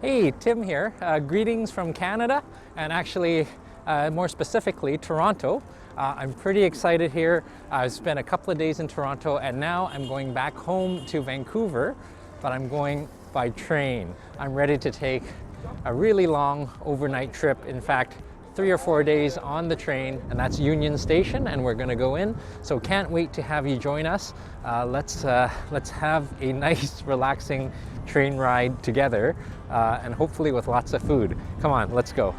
Hey, Tim here. Greetings from Canada, and actually, more specifically, Toronto. I'm pretty excited here. I've spent a couple of days in Toronto, and now I'm going back home to Vancouver, but I'm going by train. I'm ready to take a really long overnight trip. In fact, 3 or 4 days on the train, and that's Union Station, and we're going to go in. So can't wait to have you join us. Let's have a nice, relaxing train ride together, and hopefully with lots of food. Come on, let's go.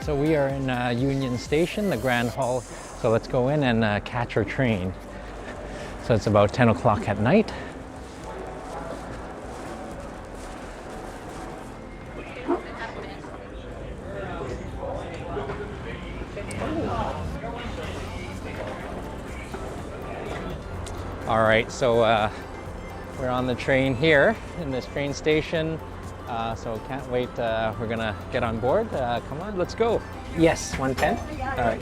So we are in Union Station, the Grand Hall. So let's go in and catch our train. So it's about 10 o'clock at night. All right, so we're on the train here in this train station. So can't wait, we're gonna get on board. Come on, let's go. Yes, 110? All right,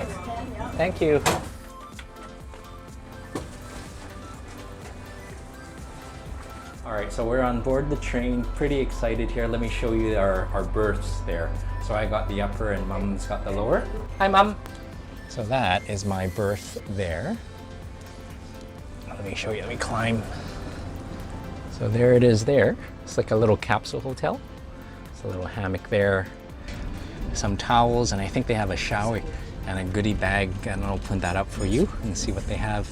thank you. All right, so we're on board the train, pretty excited here. Let me show you our berths there. So I got the upper and Mom's got the lower. Hi, Mom. So that is my berth there. Let me show you, let me climb. So there it is there. It's like a little capsule hotel. It's a little hammock there, some towels, and I think they have a shower and a goodie bag, and I'll open that up for you and see what they have.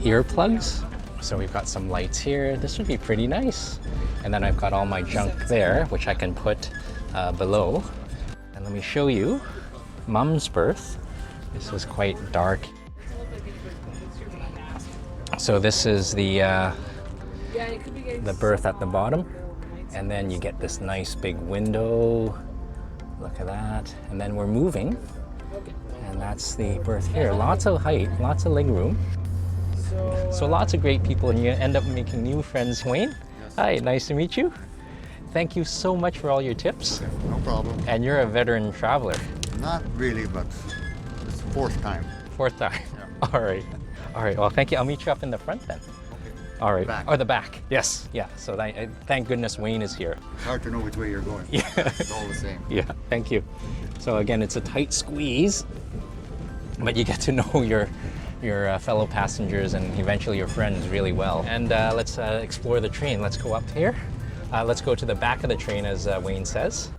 Earplugs. So we've got some lights here. This would be pretty nice. And then I've got all my junk there, which I can put below. And let me show you Mom's berth. This was quite dark. So this is the berth at the bottom, and then you get this nice big window. Look at that. And then we're moving, and that's the berth here. Lots of height, lots of leg room. So lots of great people, and you end up making new friends. Wayne, hi, nice to meet you. Thank you so much for all your tips. Okay, no problem. And you're a veteran traveler. Not really, but it's the fourth time. Fourth time. Yeah. All right. All right, well, thank you. I'll meet you up in the front then. All right, Back. or the back. Yes, yeah. So thank goodness Wayne is here. It's hard to know which way you're going. Yeah. It's all the same. Yeah, thank you. So again, it's a tight squeeze, but you get to know your fellow passengers and eventually your friends really well. And let's explore the train. Let's go up here. Let's go to the back of the train, as Wayne says.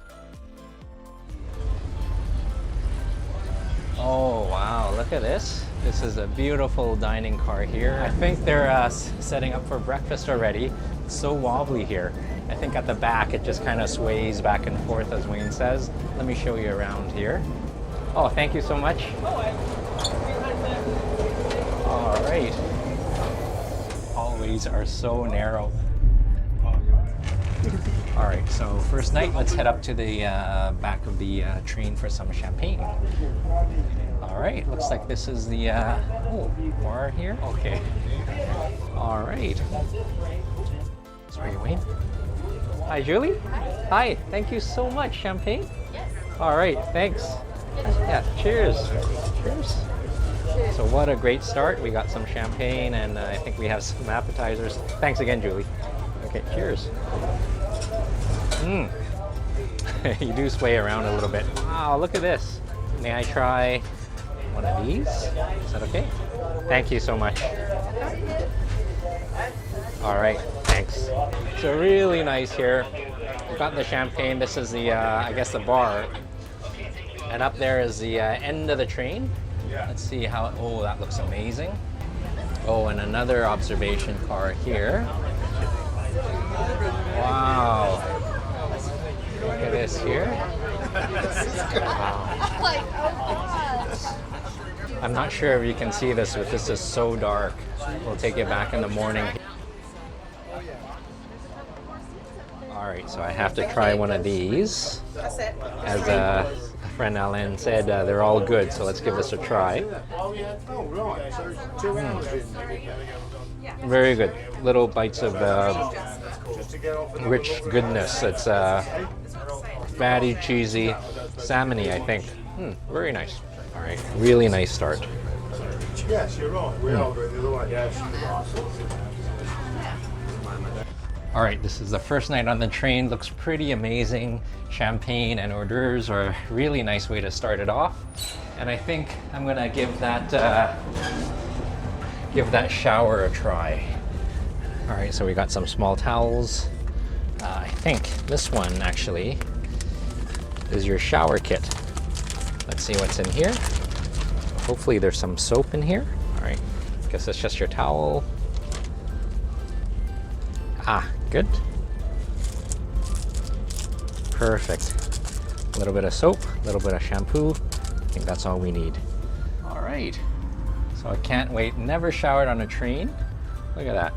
Oh wow, look at this. This is a beautiful dining car here. I think they're setting up for breakfast already. It's so wobbly here. I think at the back it just kind of sways back and forth, as Wayne says. Let me show you around here. Oh, thank you so much. All right. Hallways are so narrow. All right, so first night, let's head up to the back of the train for some champagne. All right, looks like this is the bar here. Okay. All right. Sorry, Wayne. Hi, Julie. Hi, thank you so much. Champagne? Yes. All right, thanks. Yeah, cheers. Cheers. So what a great start. We got some champagne, and I think we have some appetizers. Thanks again, Julie. Okay, cheers. You do sway around a little bit. Wow, look at this. May I try one of these? Is that okay? Thank you so much. All right, thanks. So really nice here. We've got the champagne. This is the, I guess, the bar. And up there is the end of the train. Let's see how, oh, that looks amazing. Oh, and another observation car here. Wow. Look at this here. Wow. I'm not sure if you can see this, but this is so dark. We'll take it back in the morning. All right, so I have to try one of these. As a friend Alan said, they're all good, so let's give this a try. Very good. Little bites of rich goodness. It's fatty, cheesy, salmony, I think. Very nice. All right, really nice start. Yes, you're right. We are going the other way. Yes. All right, this is the first night on the train. Looks pretty amazing. Champagne and hors d'oeuvres are a really nice way to start it off. And I think I'm gonna give that shower a try. All right, so we got some small towels. I think this one actually is your shower kit. Let's see what's in here. Hopefully there's some soap in here. All right, guess it's just your towel. Ah, good. Perfect. A little bit of soap, a little bit of shampoo. I think that's all we need. All right. So I can't wait. Never showered on a train. Look at that.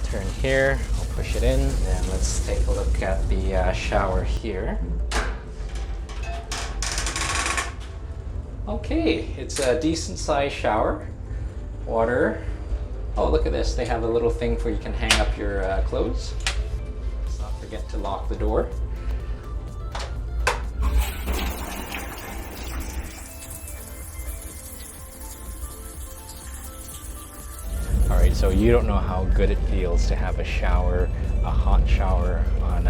Turn here, I'll push it in, and let's take a look at the shower here. Okay, it's a decent sized shower. Water. Oh, look at this. They have a little thing where you can hang up your clothes. Let's not forget to lock the door. All right, so you don't know how good it feels to have a shower, a hot shower on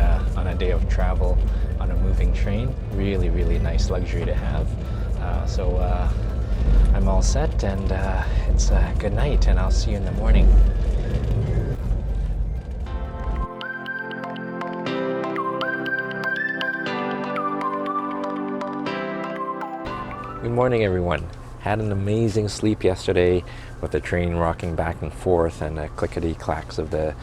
a day of travel on a moving train. Really, really nice luxury to have. So I'm all set, and it's a good night, and I'll see you in the morning. Good morning, everyone. Had an amazing sleep yesterday with the train rocking back and forth, and the clickety clacks of the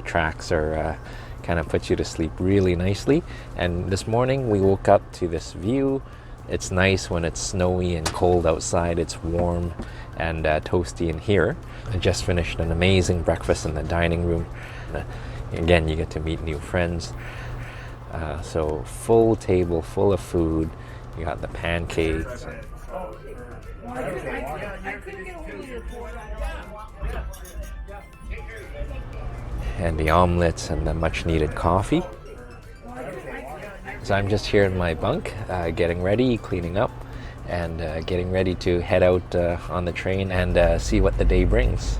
tracks are kind of puts you to sleep really nicely. And this morning we woke up to this view. It's nice when it's snowy and cold outside. It's warm and toasty in here. I just finished an amazing breakfast in the dining room. Again, you get to meet new friends. So full table, full of food. You got the pancakes. And the omelets and the much needed coffee. So I'm just here in my bunk, getting ready, cleaning up, and getting ready to head out on the train and see what the day brings.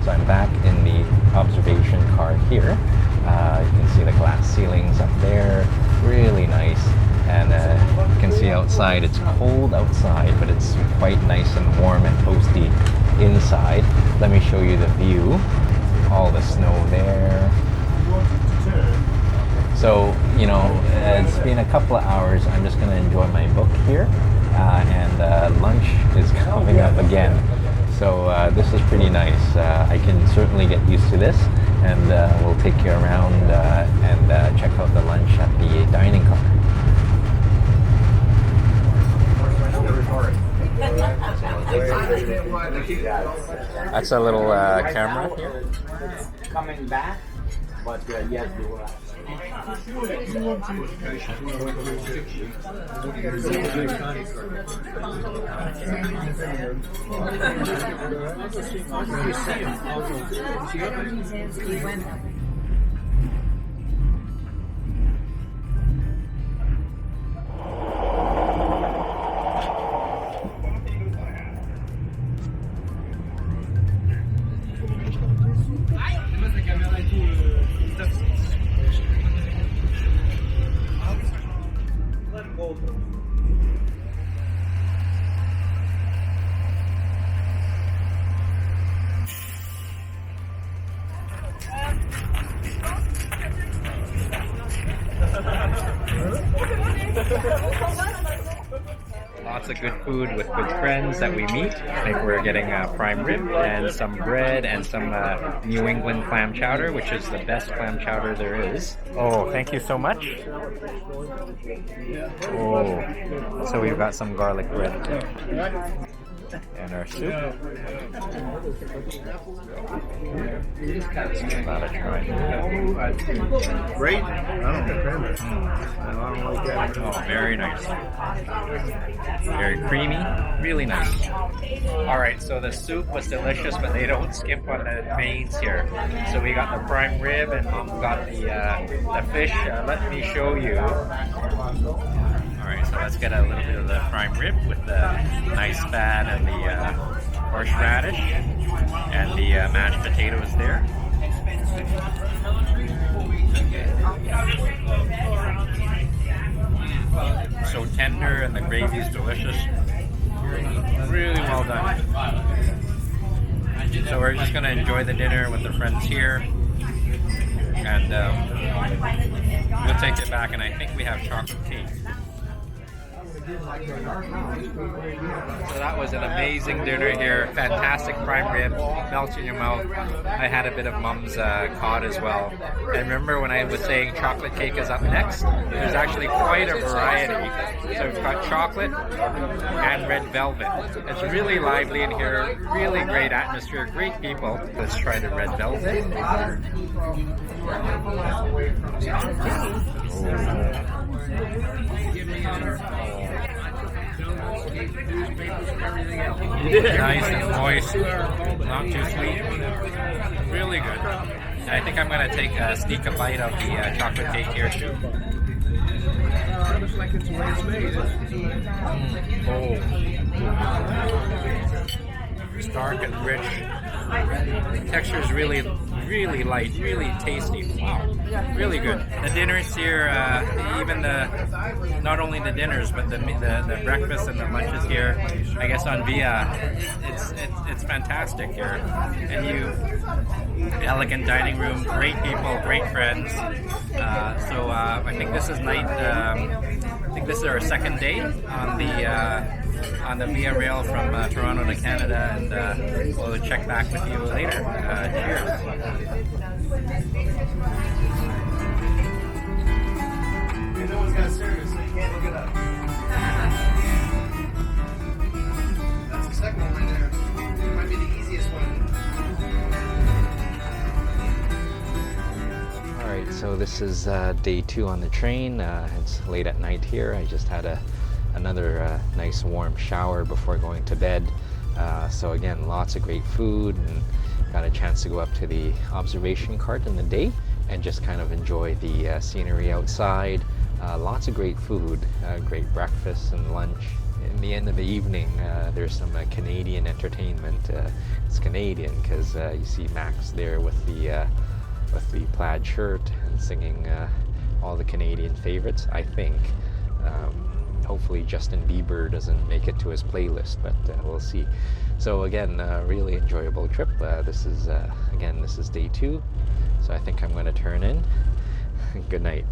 So I'm back in the observation car here. You can see the glass ceilings up there, really nice. And you can see outside, it's cold outside, but it's quite nice and warm and toasty inside. Let me show you the view. All the snow there. So, you know, it's been a couple of hours. I'm just going to enjoy my book here. And lunch is coming up again. So this is pretty nice. I can certainly get used to this, and we'll take you around and check out the lunch at the dining car. That's a little camera here. Coming back, but yes, you will. Lots of good food with good friends that we meet. I think we're getting prime rib and some bread and some New England clam chowder, which is the best clam chowder there is. Oh, thank you so much. Oh, so we've got some garlic bread and our soup. Let's give that a try. Great. I don't get cranberry. I don't like that. Oh, very nice. Very creamy, really nice. All right, so the soup was delicious, but they don't skimp on the mains here. So we got the prime rib and Mom got the fish. Let me show you. All right, so let's get a little bit of the prime rib with the nice fat and the horseradish and the mashed potatoes there. So tender and the gravy is delicious. Really well done. So we're just going to enjoy the dinner with the friends here. And we'll take it back, and I think we have chocolate cake. So that was an amazing dinner here. Fantastic prime rib, melts in your mouth. I had a bit of Mom's cod as well. And remember when I was saying chocolate cake is up next? There's actually quite a variety. So we've got chocolate and red velvet. It's really lively in here, really great atmosphere, great people. Let's try the red velvet. Nice and moist, not too sweet, really good. And I think I'm going to take sneak a bite of the chocolate cake here too. Looks like it's the way it's made. Stark and rich. The texture is really light, really tasty. Wow, really good. The dinners here, even not only the dinners, but the breakfast and the lunches here. I guess on Via, it's fantastic here. And elegant dining room, great people, great friends. So I think this is I think this is our second day on the Via Rail from Toronto to Canada, and we'll check back with you later. Cheers. No one's got service, so you can't look it up. That's the second one right there. It might be the easiest one. All right, so this is day 2 on the train. It's late at night here. I just had another nice warm shower before going to bed. So again, lots of great food, and got a chance to go up to the observation cart in the day and just kind of enjoy the scenery outside. Lots of great food, great breakfast and lunch. In the end of the evening, there's some Canadian entertainment. It's Canadian because you see Max there with the plaid shirt and singing all the Canadian favorites, I think. Hopefully Justin Bieber doesn't make it to his playlist, but we'll see. So again, really enjoyable trip. This is day 2, so I think I'm going to turn in. Good night.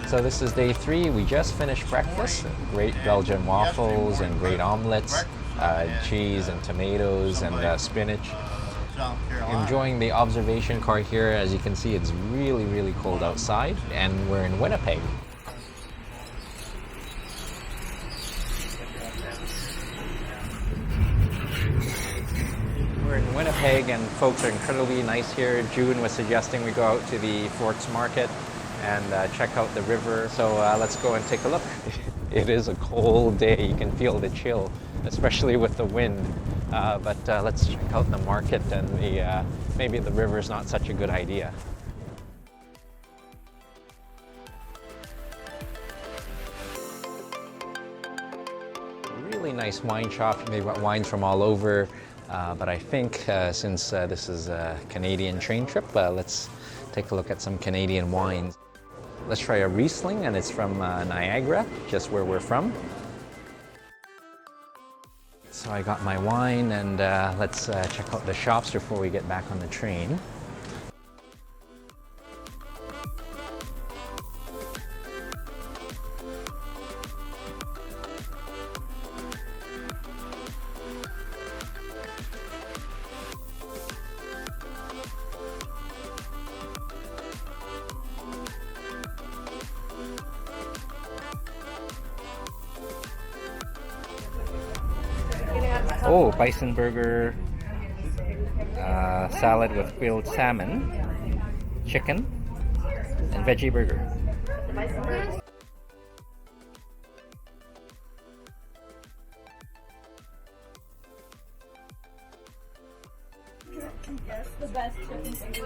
So this is day 3. We just finished breakfast. Great Belgian waffles and great omelets, cheese and tomatoes and spinach. Enjoying the observation cart here. As you can see, it's really cold outside, and we're in Winnipeg. We're in Winnipeg, and folks are incredibly nice here. June was suggesting we go out to the Forks Market and check out the river. So let's go and take a look. It is a cold day. You can feel the chill, especially with the wind. But let's check out the market, and maybe the river is not such a good idea. Really nice wine shop. They've got wines from all over. But I think since this is a Canadian train trip, let's take a look at some Canadian wines. Let's try a Riesling, and it's from Niagara, just where we're from. So I got my wine, and let's check out the shops before we get back on the train. Oh, bison burger, salad with grilled salmon, chicken, and veggie burger. Yes, the best chicken finger.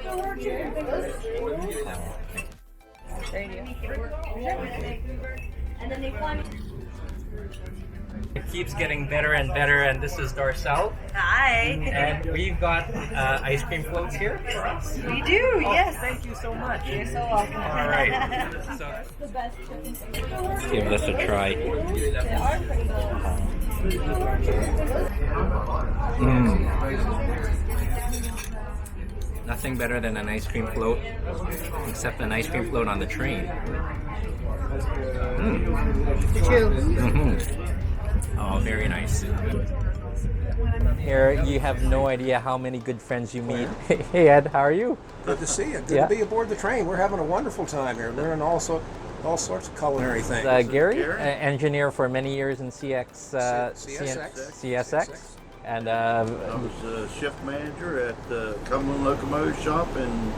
And then they fly me. It keeps getting better and better, and this is Darcel. Hi. And we've got ice cream floats here for us. We do, yes. Thank you so much. You're so welcome. All right. So The best chicken finger. let's give this a try. They are pretty good. Nothing better than an ice cream float, except an ice cream float on the train. Oh, very nice. Here, you have no idea how many good friends you meet. Hey Ed, how are you? Good to see you. Good Yeah. to be aboard the train. We're having a wonderful time here, learning all sorts of culinary things. Gary, engineer for many years in CSX. And I was a shift manager at the Cumberland Locomotive Shop in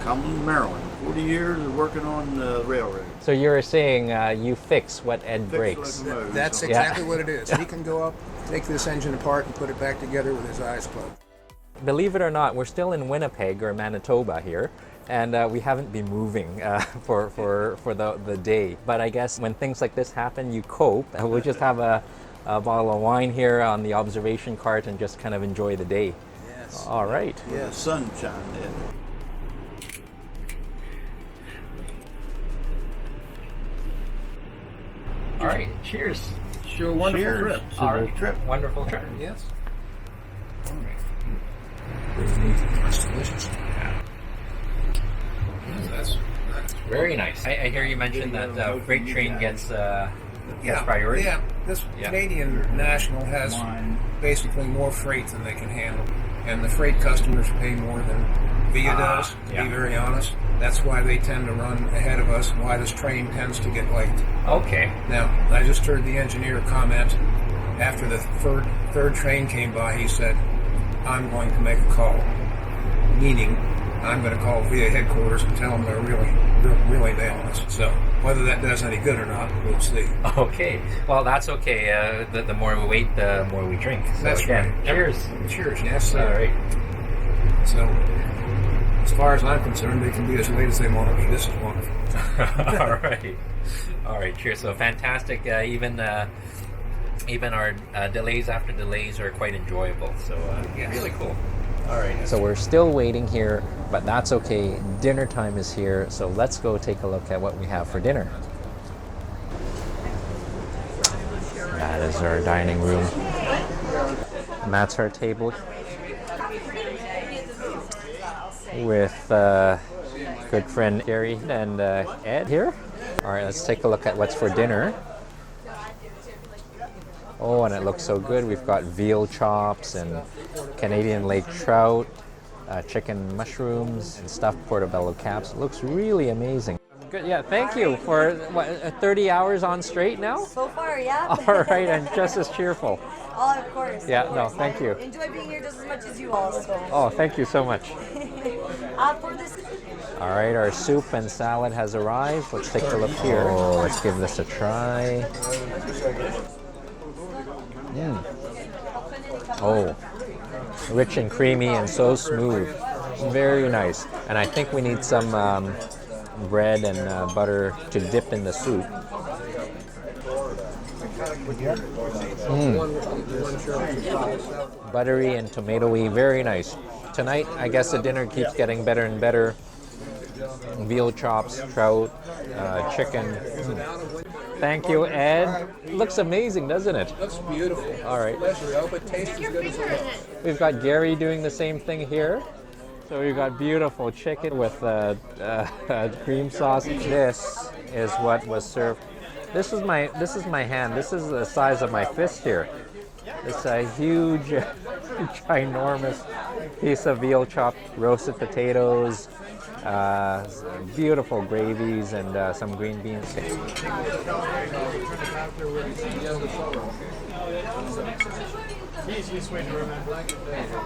Cumberland, Maryland. 40 years of working on the railroad. so you're saying you fix what Ed Fixed breaks. locomotives. That's Yeah. exactly what it is. He can go up, take this engine apart, and put it back together with his eyes closed. Believe it or not, we're still in Winnipeg or Manitoba here, and we haven't been moving for the day. But I guess when things like this happen, you cope. We'll just have a bottle of wine here on the observation cart and just kind of enjoy the day. Yes. All right. Yeah, sunshine in. All right. Cheers. Sure, wonderful Cheers trip. to All the right. trip. Wonderful trip. Yes. That's delicious. That's Very nice. I hear you mention that freight train gets priority. Yeah, this Yeah. Canadian National has basically more freight than they can handle, and the freight customers pay more than Via does. To yeah. be very honest, that's why they tend to run ahead of us, and why this train tends to get late. Okay. Now, I just heard the engineer comment after the third train came by. He said, "I'm going to make a call," meaning I'm going to call via headquarters and tell them they're really nailing us. So whether that does any good or not, we'll see. Okay. Well, that's okay. The more we wait, the more we drink. So That's again, right. Cheers. Cheers. Yes, All sir. right. So, as far as I'm concerned, they can be as late as they want to be. This is wonderful. All right. All right. Cheers. So fantastic. Even our delays after delays are quite enjoyable. So Yes. really cool. All right. So we're still waiting here, but that's okay. Dinner time is here. So let's go take a look at what we have for dinner. That is our dining room. And that's our table with good friend Gary and Ed here. All right, let's take a look at what's for dinner. Oh, and it looks so good. We've got veal chops and Canadian lake trout, chicken mushrooms, and stuffed portobello caps. It looks really amazing. Good, yeah, thank you for 30 hours on straight now? So far, yeah. All right, and just as cheerful. Oh, of course. Yeah, of no, course. thank you. Enjoy being here just as much as you all. So. Oh, thank you so much. For this. All right, our soup and salad has arrived. Let's take a look here. Oh, let's give this a try. Oh, rich and creamy and so smooth. Very nice. And I think we need some bread and butter to dip in the soup. Buttery and tomatoey, very nice. Tonight, I guess the dinner keeps getting better and better. Veal chops, trout, chicken. Thank you, Ed. Looks amazing, doesn't it? Looks beautiful. All right. Pleasure. I hope it tastes as good as it looks. We've got Gary doing the same thing here. So we've got beautiful chicken with cream sauce. This is what was served. This is my hand. This is the size of my fist here. It's a huge, ginormous piece of veal chopped, roasted potatoes, beautiful gravies, and some green beans.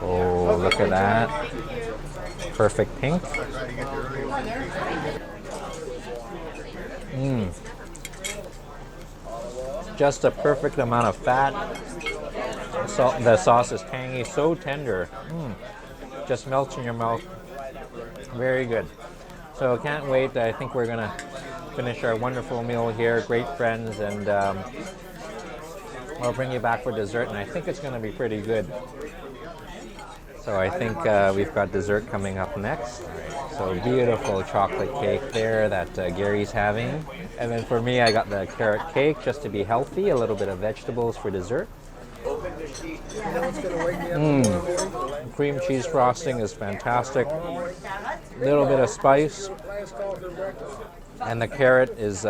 Oh, look at that. Perfect pink. Just a perfect amount of fat. The sauce is tangy, so tender. Just melts in your mouth. Very good. So can't wait. I think we're gonna finish our wonderful meal here. Great friends, and I'll bring you back for dessert, and I think it's gonna be pretty good. So I think we've got dessert coming up next. So beautiful chocolate cake there that Gary's having. And then for me, I got the carrot cake just to be healthy, a little bit of vegetables for dessert. Cream cheese frosting is fantastic. Little bit of spice. And the carrot is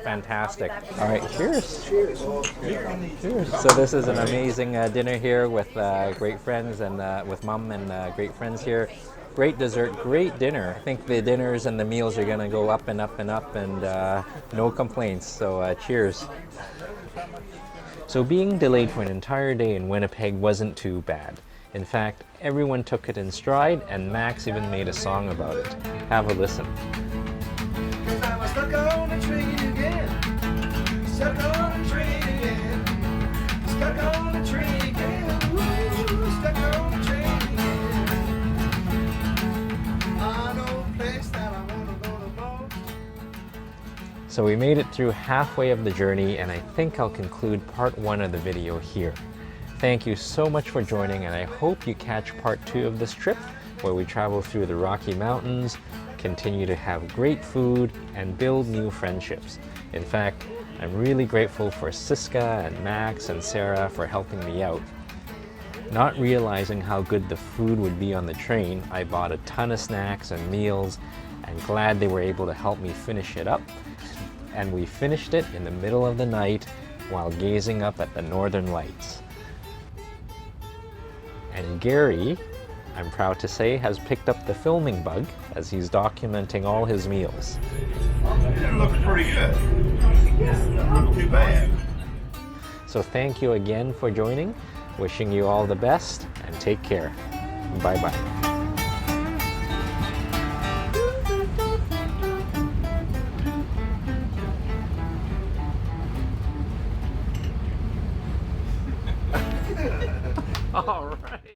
fantastic. All right, cheers. Cheers. So this is an amazing dinner here with great friends and with Mom and great friends here. Great dessert, great dinner. I think the dinners and the meals are gonna go up and up and up, and no complaints. So cheers. So being delayed for an entire day in Winnipeg wasn't too bad. In fact, everyone took it in stride, and Max even made a song about it. Have a listen. I was stuck on a train again. Stuck on a train again. Stuck on a train again. Ooh, stuck on a train again. I know a place that I want to go the most. So we made it through halfway of the journey, and I think I'll conclude part 1 of the video here. Thank you so much for joining, and I hope you catch part 2 of this trip, where we travel through the Rocky Mountains, continue to have great food, and build new friendships. In fact, I'm really grateful for Siska and Max and Sarah for helping me out. Not realizing how good the food would be on the train, I bought a ton of snacks and meals, and glad they were able to help me finish it up. And we finished it in the middle of the night while gazing up at the northern lights. And Gary, I'm proud to say, has picked up the filming bug as he's documenting all his meals. It looks pretty good. Not too bad. So thank you again for joining. Wishing you all the best, and take care. Bye-bye. All right.